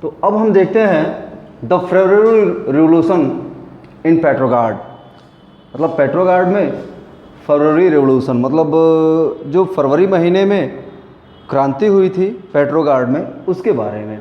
तो अब हम देखते हैं द फरवरी रिवोल्यूशन इन पेट्रोगार्ड। मतलब पेट्रोगार्ड में फरवरी रिवोल्यूशन मतलब जो फरवरी महीने में क्रांति हुई थी पेट्रोगार्ड में, उसके बारे में।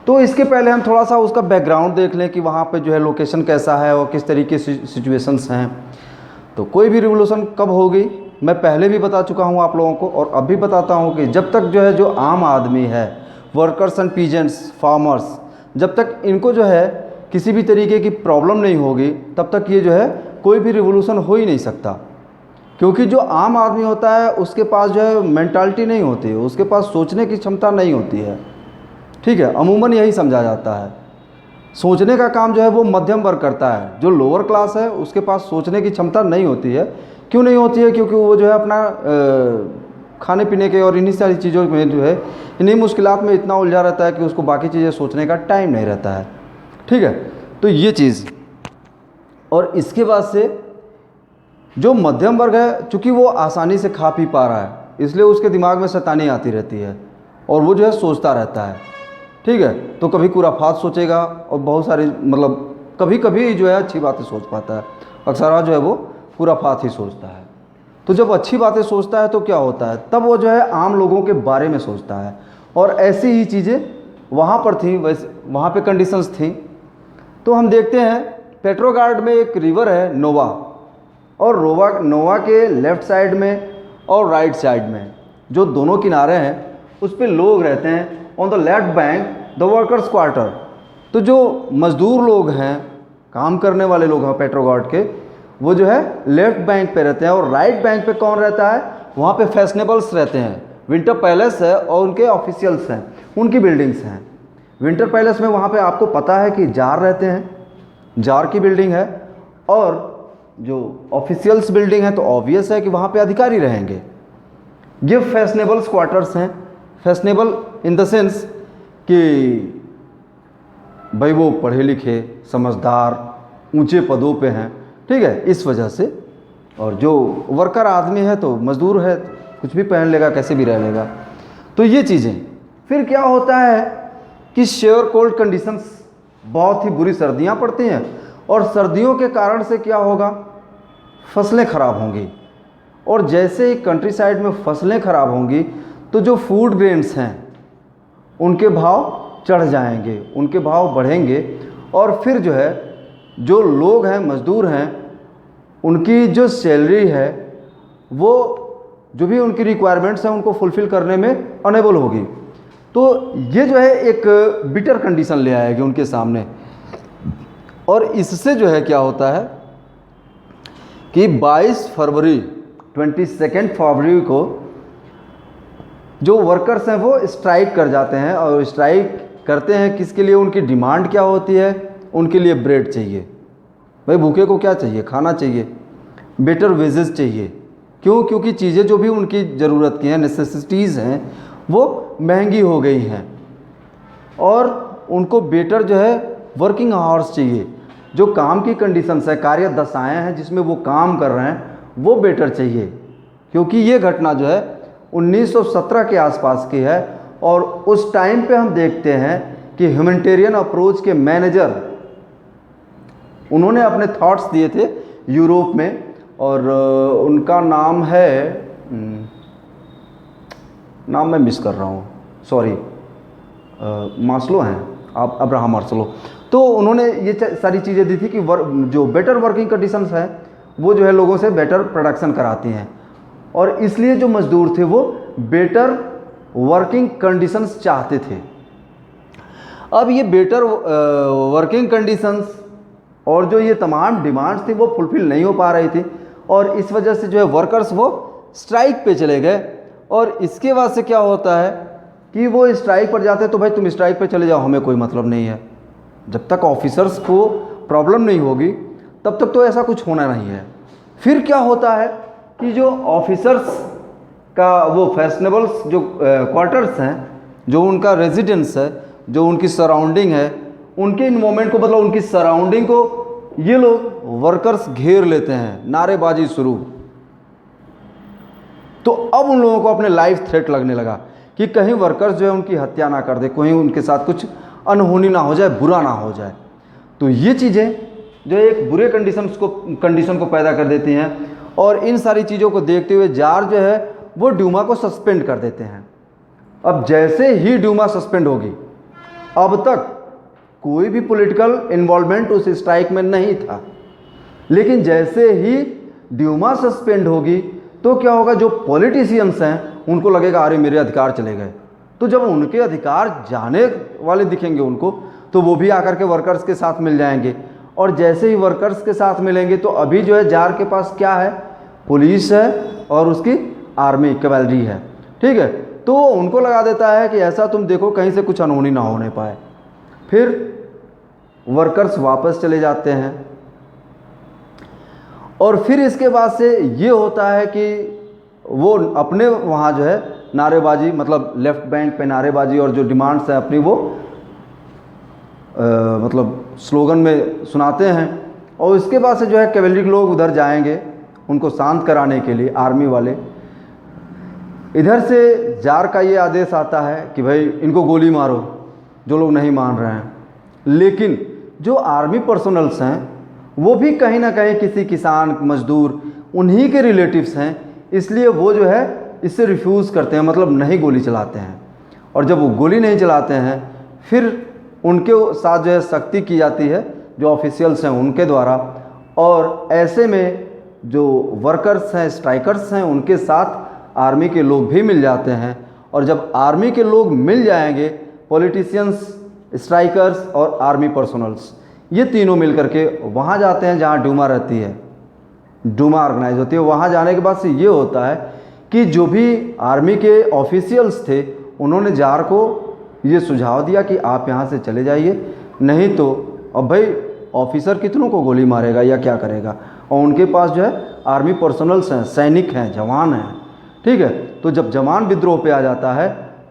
तो इसके पहले हम थोड़ा सा उसका बैकग्राउंड देख लें कि वहाँ पे जो है लोकेशन कैसा है और किस तरीके से सिचुएशंस हैं। तो कोई भी रिवोल्यूशन कब होगी मैं पहले भी बता चुका हूँ आप लोगों को, और अब भी बताता हूँ कि जब तक जो है जो आम आदमी है, वर्कर्स एंड पीजेंट्स, फार्मर्स, जब तक इनको जो है किसी भी तरीके की प्रॉब्लम नहीं होगी तब तक ये जो है कोई भी रिवोल्यूशन हो ही नहीं सकता। क्योंकि जो आम आदमी होता है उसके पास जो है मेंटालिटी नहीं होती है, उसके पास सोचने की क्षमता नहीं होती है। ठीक है, अमूमन यही समझा जाता है। सोचने का काम जो है वो मध्यम वर्ग करता है। जो लोअर क्लास है उसके पास सोचने की क्षमता नहीं होती है। क्यों नहीं होती है? क्योंकि वो जो है अपना खाने पीने के और इन्हीं सारी चीज़ों में जो है इन्हीं मुश्किलात में इतना उलझा रहता है कि उसको बाकी चीज़ें सोचने का टाइम नहीं रहता है। ठीक है, तो ये चीज़। और इसके बाद से जो मध्यम वर्ग है, चूँकि वो आसानी से खा पी पा रहा है इसलिए उसके दिमाग में शैतानी आती रहती है और वो जो है सोचता रहता है। ठीक है, तो कभी खुराफात सोचेगा और बहुत सारी मतलब कभी कभी जो है अच्छी बातें सोच पाता है, अक्सर जो है वो खुराफात ही सोचता है। तो जब अच्छी बातें सोचता है तो क्या होता है, तब वो जो है आम लोगों के बारे में सोचता है। और ऐसी ही चीज़ें वहाँ पर थी, वैसे वहाँ पे कंडीशंस थी। तो हम देखते हैं पेट्रोगार्ड में एक रिवर है नोवा, और नोवा के लेफ़्ट साइड में और राइट साइड में जो दोनों किनारे हैं उस पर लोग रहते हैं। On the left bank the workers quarter, तो जो मज़दूर लोग हैं, काम करने वाले लोग हैं पेट्रोगार्ड के, वो जो है लेफ्ट बैंक पे रहते हैं। और राइट बैंक पे कौन रहता है? वहाँ पे फैशनेबल्स रहते हैं। विंटर पैलेस है और उनके ऑफिशियल्स हैं, उनकी बिल्डिंग्स हैं। विंटर पैलेस में वहाँ पे आपको पता है कि जार रहते हैं, जार की बिल्डिंग है। और जो ऑफिशियल्स बिल्डिंग है तो ऑब्वियस है कि वहाँ पे अधिकारी रहेंगे। ये फैशनेबल्स क्वार्टर्स हैं। फैशनेबल इन द सेंस कि भाई वो पढ़े लिखे, समझदार, ऊंचे पदों पे हैं। ठीक है, इस वजह से। और जो वर्कर आदमी है तो मजदूर है, कुछ भी पहन लेगा, कैसे भी रह लेगा। तो ये चीज़ें। फिर क्या होता है कि शेयर कोल्ड कंडीशंस, बहुत ही बुरी सर्दियाँ पड़ती हैं और सर्दियों के कारण से क्या होगा, फसलें ख़राब होंगी। और जैसे ही कंट्री साइड में फसलें ख़राब होंगी तो जो फूड ग्रेन्स हैं उनके भाव चढ़ जाएंगे, उनके भाव बढ़ेंगे। और फिर जो है जो लोग हैं, मज़दूर हैं, उनकी जो सैलरी है वो जो भी उनकी रिक्वायरमेंट्स हैं उनको फुलफ़िल करने में अनेबल होगी। तो ये जो है एक बिटर कंडीशन ले आएगी उनके सामने। और इससे जो है क्या होता है कि 22 फरवरी को जो वर्कर्स हैं वो स्ट्राइक कर जाते हैं। और स्ट्राइक करते हैं किसके लिए? उनकी डिमांड क्या होती है? उनके लिए ब्रेड चाहिए। भाई भूखे को क्या चाहिए? खाना चाहिए, बेटर वेजेस चाहिए। क्यों? क्योंकि चीज़ें जो भी उनकी ज़रूरत की हैं, नेसेसिटीज़ हैं, वो महंगी हो गई हैं। और उनको बेटर जो है वर्किंग आवर्स चाहिए। जो काम की कंडीशंस है, कार्य दशाएँ हैं जिसमें वो काम कर रहे हैं, वो बेटर चाहिए। क्योंकि ये घटना जो है 1917 के आसपास की है। और उस टाइम पे हम देखते हैं कि ह्यूमैनिटेरियन अप्रोच के मैनेजर, उन्होंने अपने थॉट्स दिए थे यूरोप में। और उनका नाम है, नाम मैं मिस कर रहा हूँ, सॉरी, मास्लो हैं, आप अब्राहम मास्लो। तो उन्होंने ये सारी चीज़ें दी थी कि जो बेटर वर्किंग कंडीशंस हैं वो जो है लोगों से बेटर प्रोडक्शन कराती हैं। और इसलिए जो मज़दूर थे वो बेटर वर्किंग कंडीशंस चाहते थे। अब ये बेटर वर्किंग कंडीशंस और जो ये तमाम डिमांड्स थी वो फुलफ़िल नहीं हो पा रही थी। और इस वजह से जो है वर्कर्स वो स्ट्राइक पे चले गए। और इसके बाद से क्या होता है कि वो स्ट्राइक पर जाते हैं तो भाई तुम स्ट्राइक पर चले जाओ, हमें कोई मतलब नहीं है। जब तक ऑफिसर्स को प्रॉब्लम नहीं होगी तब तक तो ऐसा कुछ होना नहीं है। फिर क्या होता है कि जो ऑफिसर्स का वो फैशनेबल्स जो क्वार्टर्स हैं, जो उनका रेजिडेंस है, जो उनकी सराउंडिंग है, उनके इन्वायरमेंट को, मतलब उनकी सराउंडिंग को ये लोग वर्कर्स घेर लेते हैं, नारेबाजी शुरू। तो अब उन लोगों को अपने लाइफ थ्रेट लगने लगा कि कहीं वर्कर्स जो है उनकी हत्या ना कर दे, कहीं उनके साथ कुछ अनहोनी ना हो जाए, बुरा ना हो जाए। तो ये चीज़ें जो एक बुरे कंडीशन को पैदा कर देती हैं, और इन सारी चीज़ों को देखते हुए जार जो है वो ड्यूमा को सस्पेंड कर देते हैं। अब जैसे ही ड्यूमा सस्पेंड होगी, अब तक कोई भी पॉलिटिकल इन्वॉल्वमेंट उस स्ट्राइक में नहीं था, लेकिन जैसे ही ड्यूमा सस्पेंड होगी तो क्या होगा, जो पॉलिटिशियंस हैं उनको लगेगा अरे मेरे अधिकार चले गए। तो जब उनके अधिकार जाने वाले दिखेंगे उनको, तो वो भी आकर के वर्कर्स के साथ मिल जाएंगे, और जैसे ही वर्कर्स के साथ मिलेंगे तो अभी जो है जार के पास क्या है, पुलिस है और उसकी आर्मी कैवेलरी है, ठीक है। तो वो उनको लगा देता है कि ऐसा तुम देखो कहीं से कुछ अनहोनी ना होने पाए। फिर वर्कर्स वापस चले जाते हैं, और फिर इसके बाद से ये होता है कि वो अपने वहाँ जो है नारेबाजी, मतलब लेफ्ट बैंक पे नारेबाजी और जो डिमांड्स हैं अपनी वो मतलब स्लोगन में सुनाते हैं। और इसके बाद से जो है कैवेलरी के लोग उधर जाएंगे उनको शांत कराने के लिए, आर्मी वाले। इधर से जार का ये आदेश आता है कि भाई इनको गोली मारो जो लोग नहीं मान रहे हैं। लेकिन जो आर्मी पर्सनल्स हैं वो भी कहीं ना कहीं किसी किसान मजदूर उन्हीं के रिलेटिव्स हैं, इसलिए वो जो है इससे रिफ्यूज़ करते हैं, मतलब नहीं गोली चलाते हैं। और जब वो गोली नहीं चलाते हैं फिर उनके साथ जो है सख्ती की जाती है जो ऑफिशियल्स हैं उनके द्वारा, और ऐसे में जो वर्कर्स हैं, स्ट्राइकर्स हैं, उनके साथ आर्मी के लोग भी मिल जाते हैं। और जब आर्मी के लोग मिल जाएंगे, पॉलिटिशियंस, स्ट्राइकर्स और आर्मी पर्सनल्स, ये तीनों मिल करके वहाँ जाते हैं जहाँ ड्यूमा रहती है, ड्यूमा ऑर्गेनाइज होती है। वहाँ जाने के बाद से ये होता है कि जो भी आर्मी के ऑफिशियल्स थे उन्होंने जार को ये सुझाव दिया कि आप यहाँ से चले जाइए, नहीं तो अब भाई ऑफिसर कितनों को गोली मारेगा या क्या करेगा। और उनके पास जो है आर्मी पर्सनल्स हैं, सैनिक हैं, जवान हैं, ठीक है। तो जब जवान विद्रोह पे आ जाता है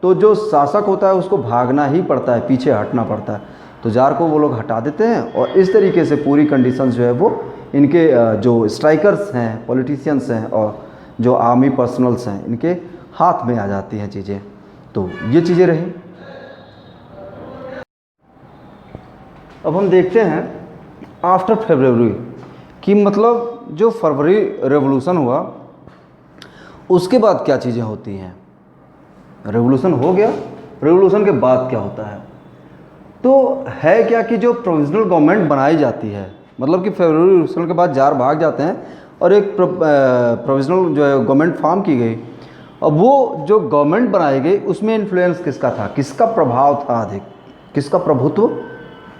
तो जो शासक होता है उसको भागना ही पड़ता है, पीछे हटना पड़ता है। तो जार को वो लोग हटा देते हैं, और इस तरीके से पूरी कंडीशंस जो है वो इनके जो स्ट्राइकर्स हैं, पॉलिटिशियंस हैं और जो आर्मी पर्सनल्स हैं, इनके हाथ में आ जाती हैं चीज़ें। तो ये चीज़ें रही। अब हम देखते हैं आफ्टर फरवरी कि मतलब जो फरवरी रेवोल्यूशन हुआ उसके बाद क्या चीज़ें होती हैं। रेवोल्यूशन हो गया, रेवोल्यूशन के बाद क्या होता है। तो है क्या कि जो प्रोविजनल गवर्नमेंट बनाई जाती है, मतलब कि फरवरी रेवोल्यूशन के बाद जार भाग जाते हैं और एक प्रोविजनल जो है गवर्नमेंट फॉर्म की गई। अब वो जो गवर्नमेंट बनाई गई उसमें इन्फ्लुएंस किसका था, किसका प्रभाव था अधिक, किसका प्रभुत्व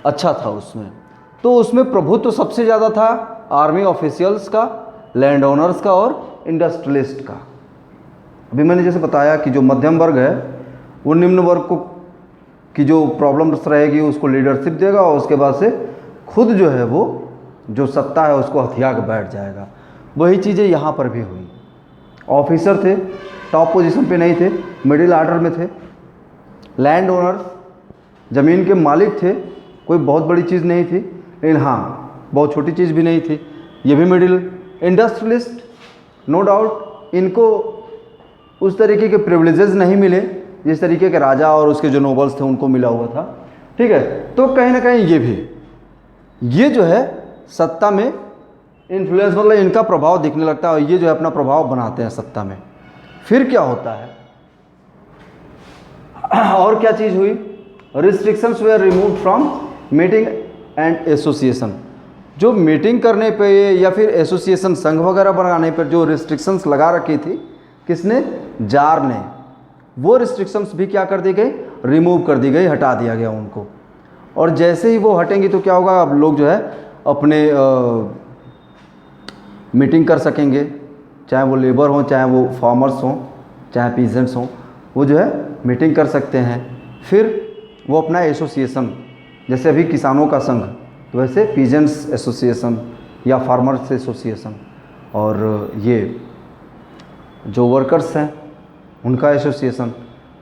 अच्छा था उसमें। तो उसमें प्रभुत्व सबसे ज़्यादा था आर्मी ऑफिशियल्स का, लैंड ओनर्स का और इंडस्ट्रियलिस्ट का। अभी मैंने जैसे बताया कि जो मध्यम वर्ग है वो निम्न वर्ग को की जो प्रॉब्लम्स रहेगी उसको लीडरशिप देगा, और उसके बाद से खुद जो है वो जो सत्ता है उसको हथिया के बैठ जाएगा। वही चीज़ें यहाँ पर भी हुई। ऑफिसर थे, टॉप पोजीशन पे नहीं थे, मिडिल ऑर्डर में थे। लैंड ओनर्स, ज़मीन के मालिक थे, कोई बहुत बड़ी चीज़ नहीं थी, लेकिन हाँ बहुत छोटी चीज़ भी नहीं थी, ये भी मिडिल। इंडस्ट्रियलिस्ट, नो डाउट इनको उस तरीके के प्रिविलेजेस नहीं मिले जिस तरीके के राजा और उसके जो नोबल्स थे उनको मिला हुआ था, ठीक है। तो कहीं ना कहीं ये भी, ये जो है सत्ता में इन्फ्लुएंस, मतलब इनका प्रभाव दिखने लगता है, और ये जो है अपना प्रभाव बनाते हैं सत्ता में। फिर क्या होता है और क्या चीज़ हुई, restrictions were removed from meeting and association. जो मीटिंग करने पे या फिर एसोसिएशन, संघ वगैरह बनाने पर जो रिस्ट्रिक्शंस लगा रखी थी किसने, जार ने, वो रिस्ट्रिक्शंस भी क्या कर दी गई, रिमूव कर दी गई, हटा दिया गया उनको। और जैसे ही वो हटेंगी तो क्या होगा, अब लोग जो है अपने मीटिंग कर सकेंगे, चाहे वो लेबर हों, चाहे वो फार्मर्स हों, चाहे पीजेंट्स हों, वो जो है मीटिंग कर सकते हैं। फिर वो अपना एसोसिएशन, जैसे अभी किसानों का संघ, तो वैसे पीजेंट्स एसोसिएशन या फार्मर्स एसोसिएशन, और ये जो वर्कर्स हैं उनका एसोसिएशन।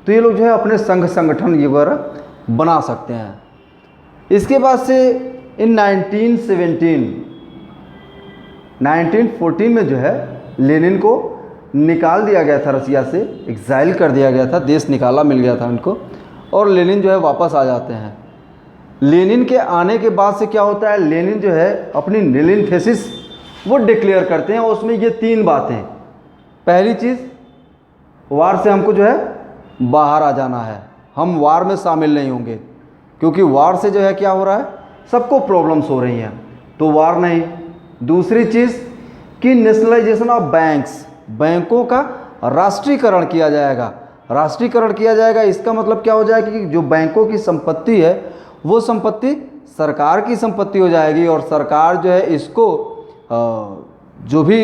तो ये लोग जो है अपने संघ संगठन ये वगैरह बना सकते हैं। इसके बाद से इन 1914 में जो है लेनिन को निकाल दिया गया था रसिया से, एग्जाइल कर दिया गया था, देश निकाला मिल गया था उनको, और लेनिन जो है वापस आ जाते हैं। लेनिन के आने के बाद से क्या होता है, लेनिन जो है अपनी लेनिन थीसिस वो डिक्लेयर करते हैं। उसमें ये 3 बातें, पहली चीज़ वार से हमको जो है बाहर आ जाना है, हम वार में शामिल नहीं होंगे, क्योंकि वार से जो है क्या हो रहा है, सबको प्रॉब्लम्स हो रही हैं, तो वार नहीं। दूसरी चीज़ कि नेशनलाइजेशन ऑफ बैंक्स, बैंकों का राष्ट्रीयकरण किया जाएगा। राष्ट्रीयकरण किया जाएगा, इसका मतलब क्या हो जाएगा कि जो बैंकों की संपत्ति है वो संपत्ति सरकार की संपत्ति हो जाएगी, और सरकार जो है इसको जो भी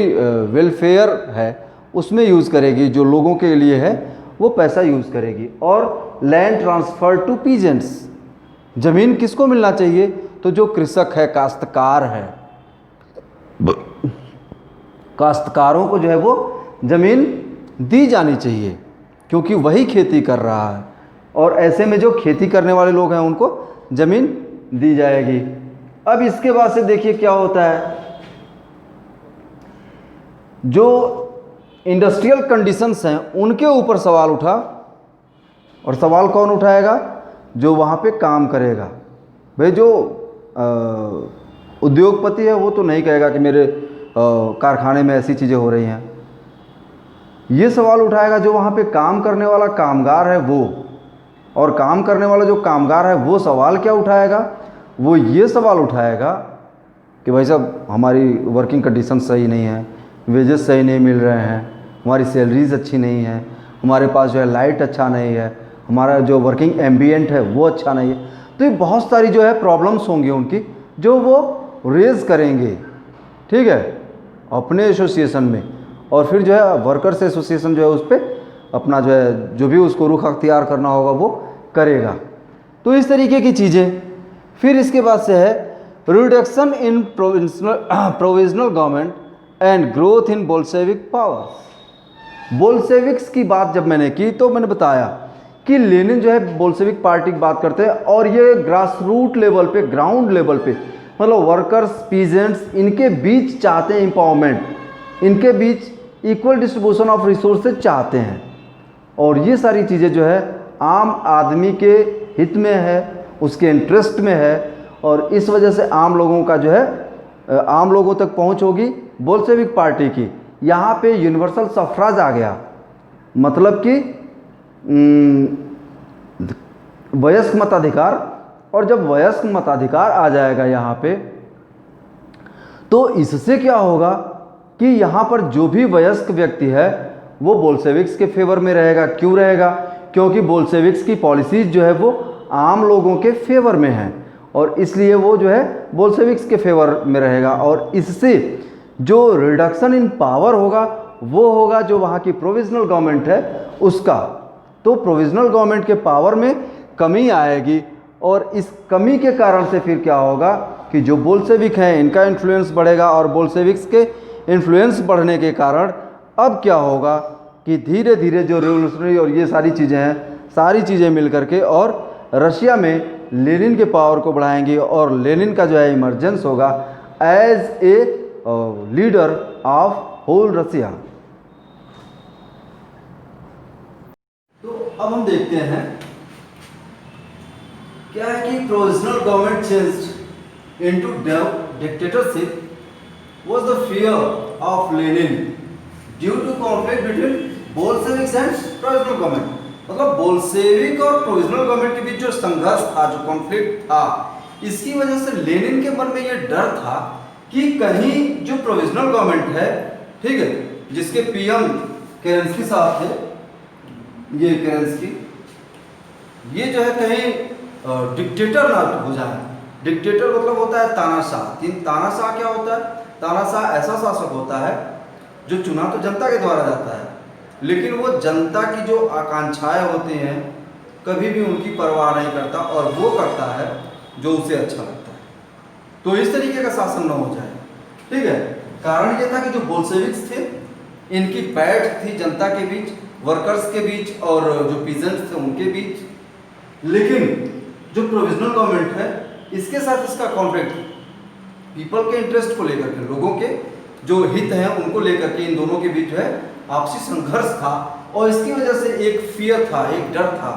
वेलफेयर है उसमें यूज़ करेगी, जो लोगों के लिए है वो पैसा यूज़ करेगी। और लैंड ट्रांसफ़र टू पीजेंट्स, ज़मीन किसको मिलना चाहिए, तो जो कृषक है, काश्तकार है, काश्तकारों को जो है वो ज़मीन दी जानी चाहिए, क्योंकि वही खेती कर रहा है, और ऐसे में जो खेती करने वाले लोग हैं उनको ज़मीन दी जाएगी। अब इसके बाद से देखिए क्या होता है, जो इंडस्ट्रियल कंडीशंस हैं उनके ऊपर सवाल उठा, और सवाल कौन उठाएगा, जो वहाँ पे काम करेगा। भाई जो उद्योगपति है वो तो नहीं कहेगा कि मेरे कारखाने में ऐसी चीज़ें हो रही हैं, ये सवाल उठाएगा जो वहाँ पे काम करने वाला कामगार है वो। और काम करने वाला जो कामगार है वो सवाल क्या उठाएगा, वो ये सवाल उठाएगा कि भाई साहब हमारी वर्किंग कंडीशन सही नहीं है, वेजेस सही नहीं मिल रहे हैं, हमारी सैलरीज अच्छी नहीं है, हमारे पास जो है लाइट अच्छा नहीं है, हमारा जो वर्किंग एम्बियंट है वो अच्छा नहीं है। तो ये बहुत सारी जो है प्रॉब्लम्स होंगी उनकी, जो वो रेज़ करेंगे, ठीक है, अपने एसोसिएशन में। और फिर जो है वर्कर्स एसोसिएशन जो है उस पर अपना जो है जो भी उसको रुख अख्तियार करना होगा वो करेगा। तो इस तरीके की चीज़ें। फिर इसके बाद से है reduction in provisional government and growth in Bolshevik powers. Bolsheviks की बात जब मैंने की तो मैंने बताया कि लेनिन जो है बोल्शेविक पार्टी की बात करते हैं, और ये ग्रास रूट लेवल पे, ग्राउंड लेवल पे, मतलब वर्कर्स, पीजेंट्स, इनके बीच चाहते हैं एम्पावरमेंट, इनके बीच इक्वल डिस्ट्रीब्यूशन ऑफ रिसोर्सेज चाहते हैं। और ये सारी चीज़ें जो है आम आदमी के हित में है, उसके इंटरेस्ट में है, और इस वजह से आम लोगों का जो है आम लोगों तक पहुंच होगी बोल्शेविक पार्टी की। यहाँ पे यूनिवर्सल सफराज आ गया, मतलब कि वयस्क मताधिकार। और जब वयस्क मताधिकार आ जाएगा यहाँ पे, तो इससे क्या होगा कि यहाँ पर जो भी वयस्क व्यक्ति है वो बोल्शेविक्स के फेवर में रहेगा। क्यों रहेगा, क्योंकि बोल्शेविक्स की पॉलिसीज जो है वो आम लोगों के फेवर में है, और इसलिए वो जो है बोल्शेविक्स के फेवर में रहेगा। और इससे जो रिडक्शन इन पावर होगा वो होगा जो वहाँ की प्रोविजनल गवर्नमेंट है उसका। तो प्रोविजनल गवर्नमेंट के पावर में कमी आएगी, और इस कमी के कारण से फिर क्या होगा कि जो बोल्शेविक हैं इनका इन्फ्लुएंस बढ़ेगा, और बोल्शेविक्स के इन्फ्लुएंस बढ़ने के कारण अब क्या होगा कि धीरे धीरे जो रिवोल्यूशनरी और ये सारी चीज़ें हैं, सारी चीज़ें मिल करके और रशिया में लेनिन के पावर को बढ़ाएंगी, और लेनिन का जो है इमर्जेंस होगा as a leader of whole Russia. तो अब हम देखते हैं क्या है कि provisional government changed into dictatorship was the fear of Lenin due to conflict between Bolsheviks and provisional government। मतलब बोल्शेविक और प्रोविजनल गवर्नमेंट के बीच जो संघर्ष था, जो कॉन्फ्लिक्ट था, इसकी वजह से लेनिन के मन में ये डर था कि कहीं जो प्रोविजनल गवर्नमेंट है, ठीक है, जिसके पीएम केरेंस्की साहब थे, ये केरेंस्की, ये जो है कहीं डिक्टेटर ना हो जाए। डिक्टेटर मतलब होता है तानाशाह। तानाशाह क्या होता है, तानाशाह ऐसा शासक होता है जो चुना तो जनता के द्वारा जाता है, लेकिन वो जनता की जो आकांक्षाएं होती हैं कभी भी उनकी परवाह नहीं करता, और वो करता है जो उसे अच्छा लगता है। तो इस तरीके का शासन न हो जाए, ठीक है। कारण ये था कि जो बोल्शेविक्स थे इनकी बैठ थी जनता के बीच, वर्कर्स के बीच, और जो पीजेंट्स थे उनके बीच। लेकिन जो प्रोविजनल गवर्नमेंट है इसके साथ इसका कॉन्फ्लिक्ट पीपल के इंटरेस्ट को लेकर के, लोगों के जो हित हैं उनको लेकर के इन दोनों के बीच जो है आपसी संघर्ष था, और इसकी वजह से एक फियर था, एक डर था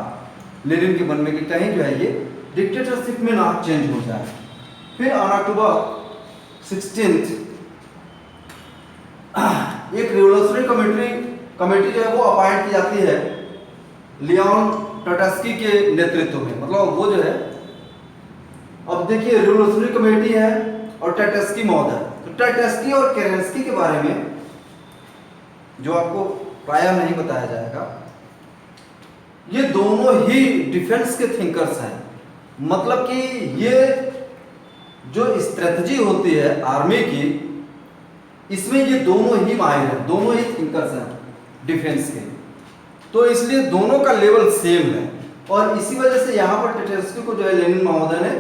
लेनिन के मन में कि कहीं जो है ये डिक्टेटरशिप में ना चेंज हो जाए। फिर ऑन अक्टूबर 16 एक रिवोल्यूशनरी कमेटी जो है वो अपॉइंट की जाती है लियोन ट्रोट्स्की के नेतृत्व में। मतलब वो जो है, अब देखिए रिवोल्यूशनरी कमेटी है और ट्रोट्स्की महोदय, तो ट्रोट्स्की और केरेंस्की के बारे में जो आपको प्रायः नहीं बताया जाएगा, ये दोनों ही डिफेंस के थिंकर्स हैं। मतलब कि ये जो स्ट्रेटजी होती है आर्मी की, इसमें ये दोनों ही माहिर हैं, दोनों ही थिंकर्स हैं डिफेंस के, तो इसलिए दोनों का लेवल सेम है। और इसी वजह से यहाँ पर ट्रोट्स्की को जो है लेनिन महोदय ने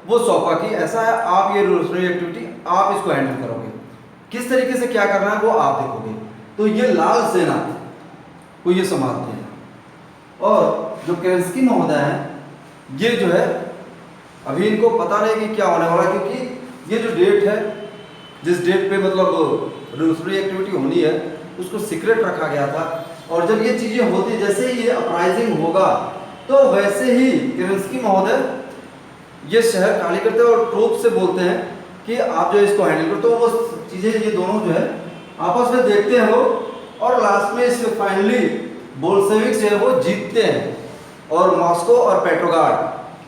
वो सौंपा कि ऐसा है, आप ये रिवोल्यूशनरी एक्टिविटी आप इसको हैंडल करोगे, किस तरीके से क्या करना है वो आप देखोगे। तो ये लाल सेना को ये संभालते हैं। और जो केरेंस्की महोदय हैं, ये जो है अभी इनको पता नहीं कि क्या होने वाला, क्योंकि ये जो डेट है, जिस डेट पे मतलब रिवोल्यूशनरी एक्टिविटी होनी है, उसको सीक्रेट रखा गया था। और जब ये चीज़ें होती, जैसे ही ये अपराइजिंग होगा, तो वैसे ही केरेंस्की महोदय ये शहर खाली करते हैं और ट्रूप से बोलते हैं कि आप जो इसको हैंडल करो। तो वो चीज़ें ये दोनों जो है आपस में देखते हैं वो, और लास्ट में इसमें फाइनली बोल्शेविक्स जो है वो जीतते हैं। और मॉस्को और पेट्रोग्राड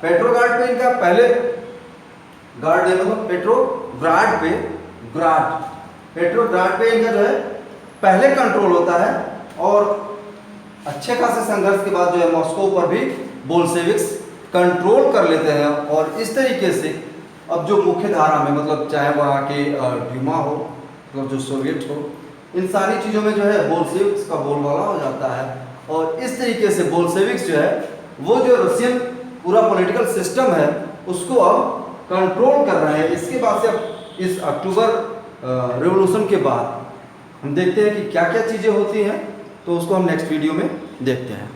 पे इनका पहले गार्ड है, मतलब पेट्रोग्राड पे इनका जो है पहले कंट्रोल होता है। और अच्छे खासे संघर्ष के बाद जो है मॉस्को पर भी बोल्शेविक्स कंट्रोल कर लेते हैं। और इस तरीके से अब जो मुख्य धारा में, मतलब चाहे वहाँ के ड्यूमा हो, मतलब जो सोवियत हो, इन सारी चीज़ों में जो है बोल्शेविक्स का बोलबाला हो जाता है। और इस तरीके से बोल्शेविक्स जो है वो जो रशियन पूरा पॉलिटिकल सिस्टम है उसको अब कंट्रोल कर रहे हैं। इसके बाद से अब इस अक्टूबर रिवॉल्यूशन के बाद हम देखते हैं कि क्या क्या चीज़ें होती हैं, तो उसको हम नेक्स्ट वीडियो में देखते हैं।